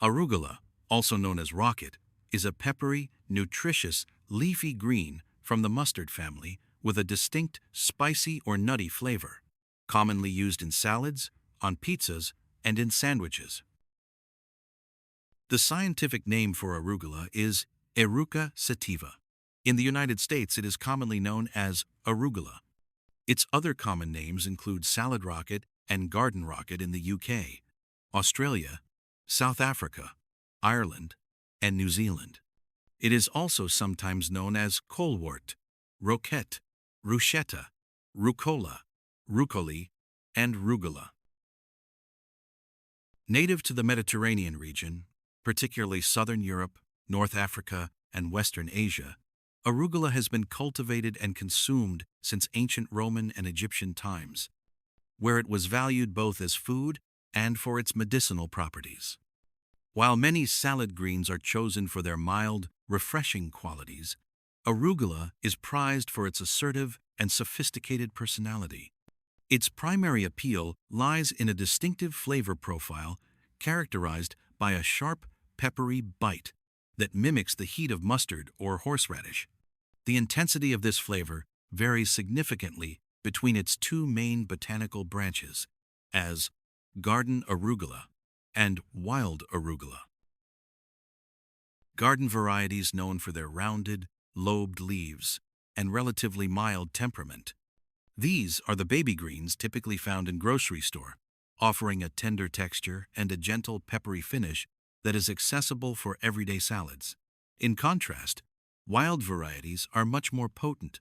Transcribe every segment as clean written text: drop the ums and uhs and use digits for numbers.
Arugula, also known as roquette, is a peppery, nutritious, leafy green from the mustard family with a distinct spicy or nutty flavor, commonly used in salads, on pizzas, and in sandwiches. The scientific name for arugula is Eruca sativa. In the United States, it is commonly known as arugula. Its other common names include salad rocket and garden rocket in the UK, Australia, South Africa, Ireland, and New Zealand. It is also sometimes known as colewort, roquette, ruchetta, rucola, rucoli, and rugula. Native to the Mediterranean region, particularly southern Europe, North Africa, and Western Asia, arugula has been cultivated and consumed since ancient Roman and Egyptian times, where it was valued both as food and for its medicinal properties. While many salad greens are chosen for their mild, refreshing qualities, arugula is prized for its assertive and sophisticated personality. Its primary appeal lies in a distinctive flavor profile characterized by a sharp, peppery bite that mimics the heat of mustard or horseradish. The intensity of this flavor varies significantly between its two main botanical branches, as garden arugula and wild arugula. Garden varieties known for their rounded, lobed leaves and relatively mild temperament. These are the baby greens typically found in grocery store, offering a tender texture and a gentle peppery finish that is accessible for everyday salads. In contrast, wild varieties are much more potent.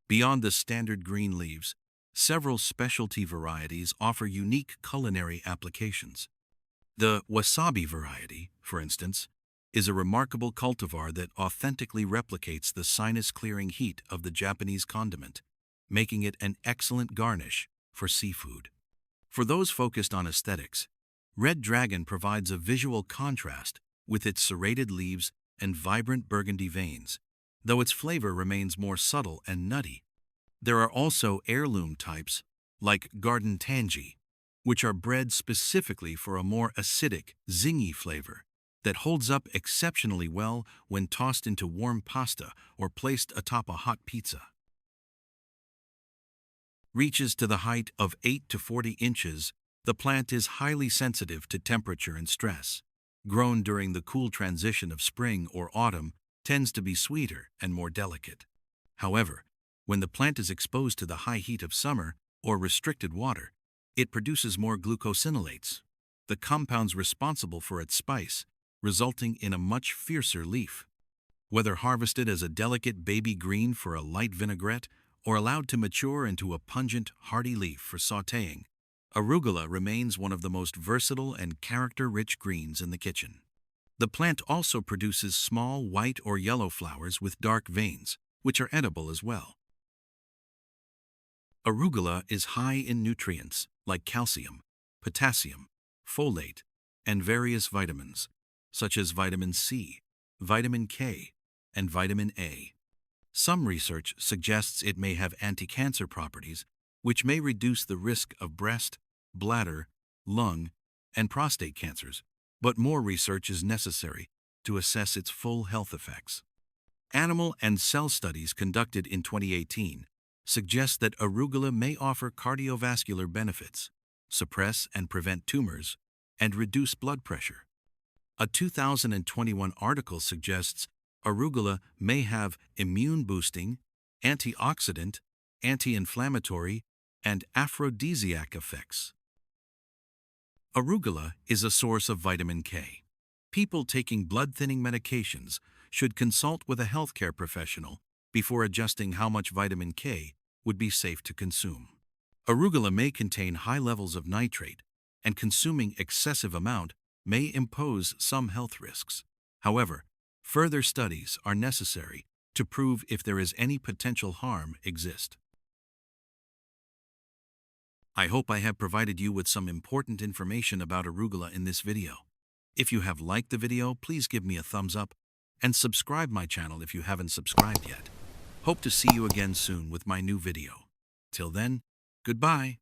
Beyond the standard green leaves, several specialty varieties offer unique culinary applications. The wasabi variety, for instance, is a remarkable cultivar that authentically replicates the sinus-clearing heat of the Japanese condiment, making it an excellent garnish for seafood. For those focused on aesthetics, Red Dragon provides a visual contrast with its serrated leaves and vibrant burgundy veins, though its flavor remains more subtle and nutty. There are also heirloom types, like garden tangy, which are bred specifically for a more acidic, zingy flavor that holds up exceptionally well when tossed into warm pasta or placed atop a hot pizza. Reaches to the height of 8 to 40 inches, the plant is highly sensitive to temperature and stress. Grown during the cool transition of spring or autumn, tends to be sweeter and more delicate. However, when the plant is exposed to the high heat of summer or restricted water, it produces more glucosinolates, the compounds responsible for its spice, resulting in a much fiercer leaf. Whether harvested as a delicate baby green for a light vinaigrette or allowed to mature into a pungent, hardy leaf for sautéing, arugula remains one of the most versatile and character-rich greens in the kitchen. The plant also produces small white or yellow flowers with dark veins, which are edible as well. Arugula is high in nutrients like calcium, potassium, folate, and various vitamins, such as vitamin C, vitamin K, and vitamin A. Some research suggests it may have anti-cancer properties, which may reduce the risk of breast, bladder, lung, and prostate cancers, but more research is necessary to assess its full health effects. Animal and cell studies conducted in 2018 suggest that arugula may offer cardiovascular benefits, suppress and prevent tumors, and reduce blood pressure. A 2021 article suggests arugula may have immune-boosting, antioxidant, anti-inflammatory, and aphrodisiac effects. Arugula is a source of vitamin K. People taking blood-thinning medications should consult with a healthcare professional before adjusting how much vitamin K would be safe to consume. Arugula may contain high levels of nitrate, and consuming excessive amount may impose some health risks. However, further studies are necessary to prove if there is any potential harm exist. I hope I have provided you with some important information about arugula in this video. If you have liked the video, please give me a thumbs up and subscribe my channel if you haven't subscribed yet. Hope to see you again soon with my new video. Till then, goodbye.